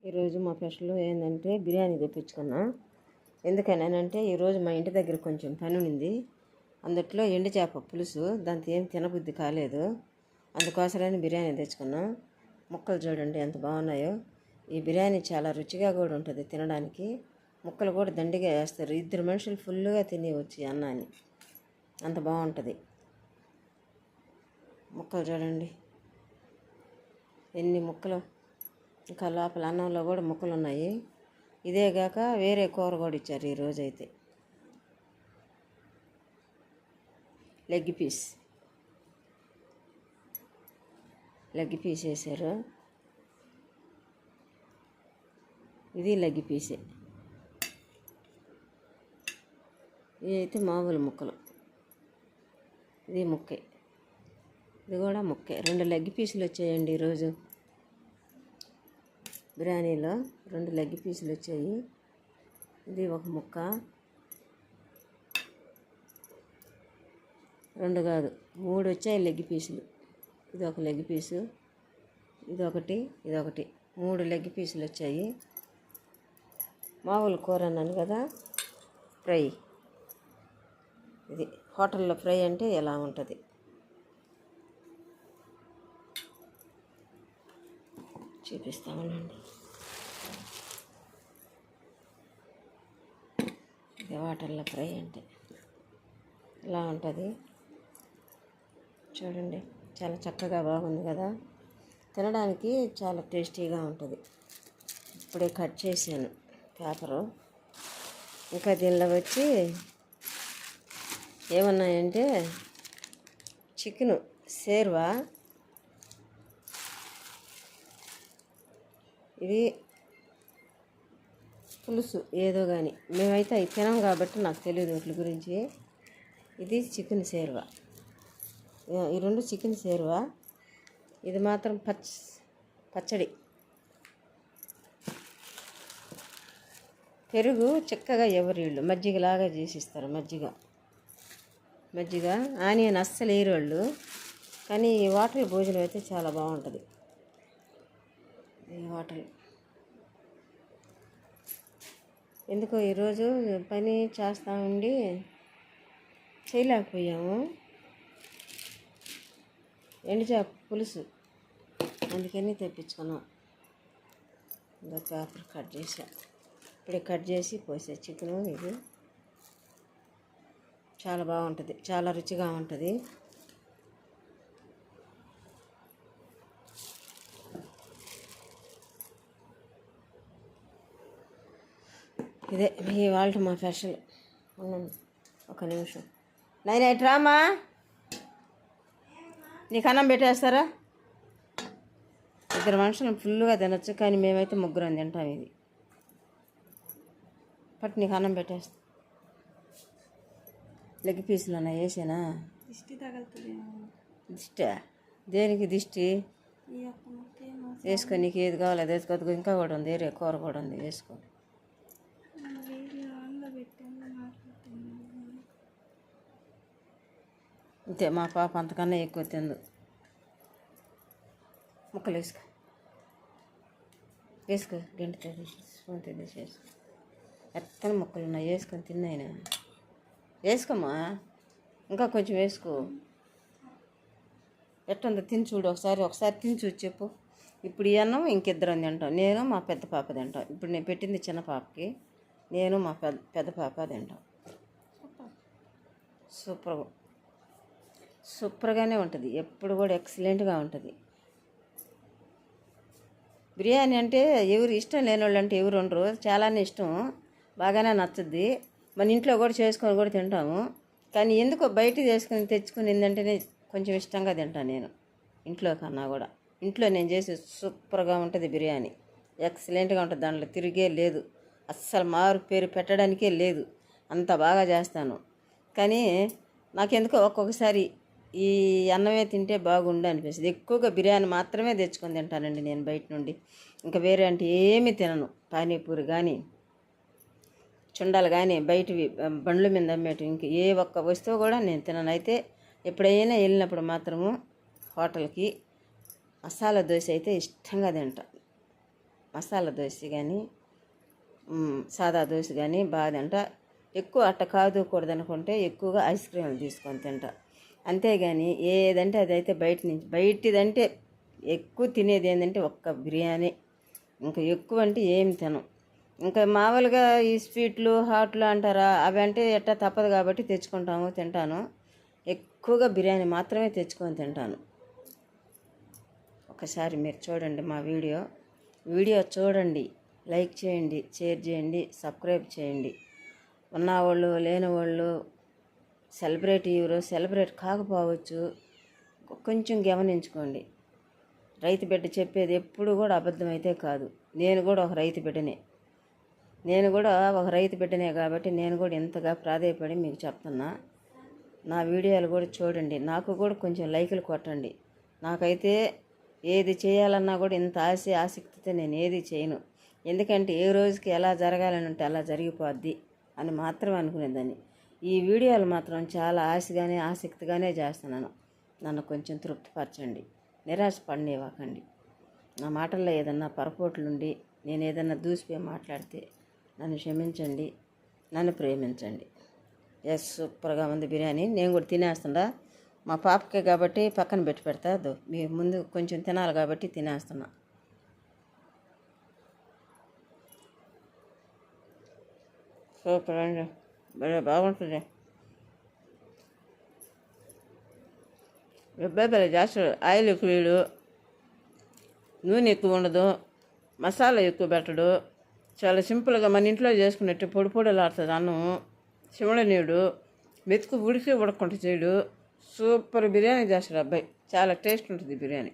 ఈరోజు మా స్పెషల్ ఏంటంటే బిర్యానీ తెప్పించుకున్నా. ఎందుకనంటే ఈరోజు మా ఇంటి దగ్గర కొంచెం పని ఉంది. అందుట్లో ఎండు చేప పులుసు దాంతో ఏం తినబుద్ధి కాలేదు. అందుకోసమని బిర్యానీ తెచ్చుకున్నా. ముక్కలు చూడండి ఎంత బాగున్నాయో. ఈ బిర్యానీ చాలా రుచిగా కూడా ఉంటుంది తినడానికి. ముక్కలు కూడా దండిగా వేస్తారు. 2 మనుషులు ఫుల్గా తినేవచ్చు ఈ అన్నాన్ని, అంత బాగుంటుంది. ముక్కలు చూడండి ఎన్ని ముక్కలు. ఇంకా లోపల అన్నంలో కూడా ముక్కలు ఉన్నాయి. ఇదేగాక వేరే కూర కూడా ఇచ్చారు ఈరోజు అయితే. లెగ్ పీస్ వేసారు. ఇది లెగ్ పీసే. ఇది అయితే మామూలు ముక్కలు. ఇది ముక్కే, ఇది కూడా ముక్కే. 2 లెగ్ పీసులు వచ్చాయండి ఈరోజు. బిర్యానీలో 2 లెగ్ పీసులు వచ్చాయి. ఇది ఒక ముక్క, 2 కాదు 3 వచ్చాయి లెగ్ పీసులు. ఇది ఒక లెగ్ పీసు, ఇదొకటి, 3 లెగ్ పీసులు వచ్చాయి. మామూలు కూర అన్నాను కదా, ఫ్రై. ఇది హోటల్లో ఫ్రై అంటే ఎలా ఉంటుంది. చూపిస్తామనండి. ఇది హోటల్లో ఫ్రై అంటే ఇలా ఉంటుంది. చూడండి చాలా చక్కగా బాగుంది కదా, తినడానికి చాలా టేస్టీగా ఉంటుంది. ఇప్పుడే కట్ చేశాను పేపరు. ఇంకా దీనిలో వచ్చి ఏమన్నాయంటే చికెను షేర్వా, ఇది పులుసు ఏదో కానీ. మేమైతే అవి తినాం కాబట్టి నాకు తెలియదు వాటి గురించి. ఇది చికెన్ షేర్వా, ఈ 2 చికెన్ షేర్వా. ఇది మాత్రం పచ్చడి. పెరుగు చిక్కగా ఎవరిళ్ళు మజ్జిగలాగా చేసిస్తారు. మజ్జిగ ఆనియన్ అస్సలు వేయరోళ్ళు. కానీ ఈ హోటల్ భోజనం అయితే చాలా బాగుంటుంది. ఈ హోటల్ ఎందుకో ఈరోజు పని చేస్తూ ఉండి చేయలేకపోయాము. ఎండుచేప పులుసు అందుకని తెప్పించుకున్నాం. ఇంకా పేపర్ కట్ చేసా, ఇప్పుడే కట్ చేసి పోసా చికెను. ఇది చాలా బాగుంటుంది, చాలా రుచిగా ఉంటుంది. ఇదే ఇవాళ మా స్పెషల్. ఒక నిమిషం నైనా రామా, నీకు అన్నం పెట్టేస్తారా? 2 మనుషులు ఫుల్గా తినచ్చు, కానీ మేమైతే 3 తింటాం. ఇది పట్టు నీకు అన్నం పెట్టేస్తా. లెగ్ పీసులు అన్నా వేసానా? దిష్టి దేనికి? దిష్టి వేసుకో, నీకు ఏది కావాలి అది వేసుకో. ఇంకా కూడా ఉంది, వేరే కూర కూడా ఉంది, వేసుకో. అంతే, మా పాప అంతకన్నా ఎక్కువ తిందు. ముక్కలు వేసుకో గంటతో స్పూన్ తీసేసుకో. ఎత్తని ముక్కలు ఉన్నాయి, వేసుకొని తిన్నాయినా. వేసుకోమ్మా, ఇంకా కొంచెం వేసుకో. ఎట్టుందో తిని చూడు ఒకసారి తిని చూడు చెప్పు. ఇప్పుడు ఈ అన్నం ఇంకిద్దరం తింటాం. నేను మా పెద్ద పాప తింటాం. ఇప్పుడు నేను పెట్టింది చిన్న పాపకి, నేను మా పెద్ద పాప తింటాం. సూపర్గానే ఉంటుంది. ఎప్పుడు కూడా ఎక్సలెంట్గా ఉంటుంది. బిర్యానీ అంటే ఎవరు ఇష్టం లేని వాళ్ళు అంటే ఎవరు ఉండరు. చాలానే ఇష్టం, బాగానే నచ్చుద్ది. మన ఇంట్లో కూడా చేసుకొని కూడా తింటాము. కానీ ఎందుకో బయట తెచ్చుకుని ఏంటంటేనే కొంచెం ఇష్టంగా తింటాను నేను, ఇంట్లో కన్నా కూడా. ఇంట్లో నేను చేసి సూపర్గా ఉంటుంది బిర్యానీ, ఎక్సలెంట్గా ఉంటుంది. దాంట్లో తిరిగే లేదు, అస్సలు మారు పేరు పెట్టడానికే లేదు, అంత బాగా చేస్తాను. కానీ నాకెందుకో ఒక్కొక్కసారి ఈ అన్నమే తింటే బాగుండు అనిపిస్తుంది. ఎక్కువగా బిర్యానీ మాత్రమే తెచ్చుకొని తింటానండి నేను బయట నుండి. ఇంకా వేరే అంటే ఏమీ తినను. పానీపూరి కానీ చుండాలు కానీ బయటవి బండ్ల మీద అమ్మేటివి ఇంక ఏ ఒక్క వస్తువు కూడా నేను తినను. అయితే ఎప్పుడైనా వెళ్ళినప్పుడు మాత్రము హోటల్కి మసాలా దోశ అయితే ఇష్టంగా తింటా. మసాలా దోశ కానీ సాదా దోశ కానీ బాగా తింటా. ఎక్కువ అట్ట కాదు కూడదనుకుంటే ఎక్కువగా ఐస్ క్రీమ్లు తీసుకొని తింటా. అంతేగాని ఏదంటే అదైతే బయటిదంటే ఎక్కువ తినేది ఏంటంటే ఒక్క బిర్యానీ. ఇంకా ఎక్కువ అంటే ఏం తినం. ఇంకా మామూలుగా ఈ స్వీట్లు హాట్లు అంటారా, అవి అంటే ఎట్టా తప్పదు కాబట్టి తెచ్చుకుంటాము, తింటాను. ఎక్కువగా బిర్యానీ మాత్రమే తెచ్చుకొని తింటాను. ఒకసారి మీరు చూడండి మా వీడియో చూడండి, లైక్ చేయండి, షేర్ చేయండి, సబ్స్క్రైబ్ చేయండి. ఉన్నవాళ్ళు లేనివాళ్ళు సెలబ్రేట్ కాకపోవచ్చు, కొంచెం గమనించుకోండి. రైతు బిడ్డ చెప్పేది ఎప్పుడు కూడా అబద్ధమైతే కాదు. నేను కూడా ఒక రైతు బిడ్డనే కాబట్టి నేను కూడా ఇంతగా ప్రాధాయపడి మీకు చెప్తున్నా. నా వీడియోలు కూడా చూడండి, నాకు కూడా కొంచెం లైకులు కొట్టండి. నాకైతే ఏది చేయాలన్నా కూడా ఇంత ఆసక్తితో నేను ఏది చేయను. ఎందుకంటే ఏ రోజుకి ఎలా జరగాలని ఉంటే అలా జరిగిపోద్ది అని మాత్రం అనుకునేదాన్ని. ఈ వీడియోలు మాత్రం చాలా ఆసక్తిగానే చేస్తున్నాను. నన్ను కొంచెం తృప్తిపరచండి, నిరాశ పడనివ్వకండి. నా మాటల్లో ఏదన్నా పొరపాట్లుండి నేను ఏదన్నా దూసిపోయి మాట్లాడితే నన్ను క్షమించండి, నన్ను ప్రేమించండి. సూపర్గా ఉంది బిర్యానీ. నేను కూడా తినేస్తుండా. మా పాపకే కాబట్టి పక్కన పెడతా. మీ ముందు కొంచెం తినాలి కాబట్టి తినేస్తున్నా. సూపర్ అండి, బాగుంటుంది. భలే చేస్తాడు. ఆయిల్ ఎక్కువ వేయడు, నూనె ఎక్కువ ఉండదు, మసాలా ఎక్కువ పెట్టడు. చాలా సింపుల్గా మన ఇంట్లో చేసుకున్నట్టు పొడి పొడిలాడుతుంది అన్నం. శివడనీయుడు మెతుకు ఉడకుండా చేయడు. సూపర్ బిర్యానీ చేస్తాడు అబ్బాయి. చాలా టేస్ట్ ఉంటుంది బిర్యానీ.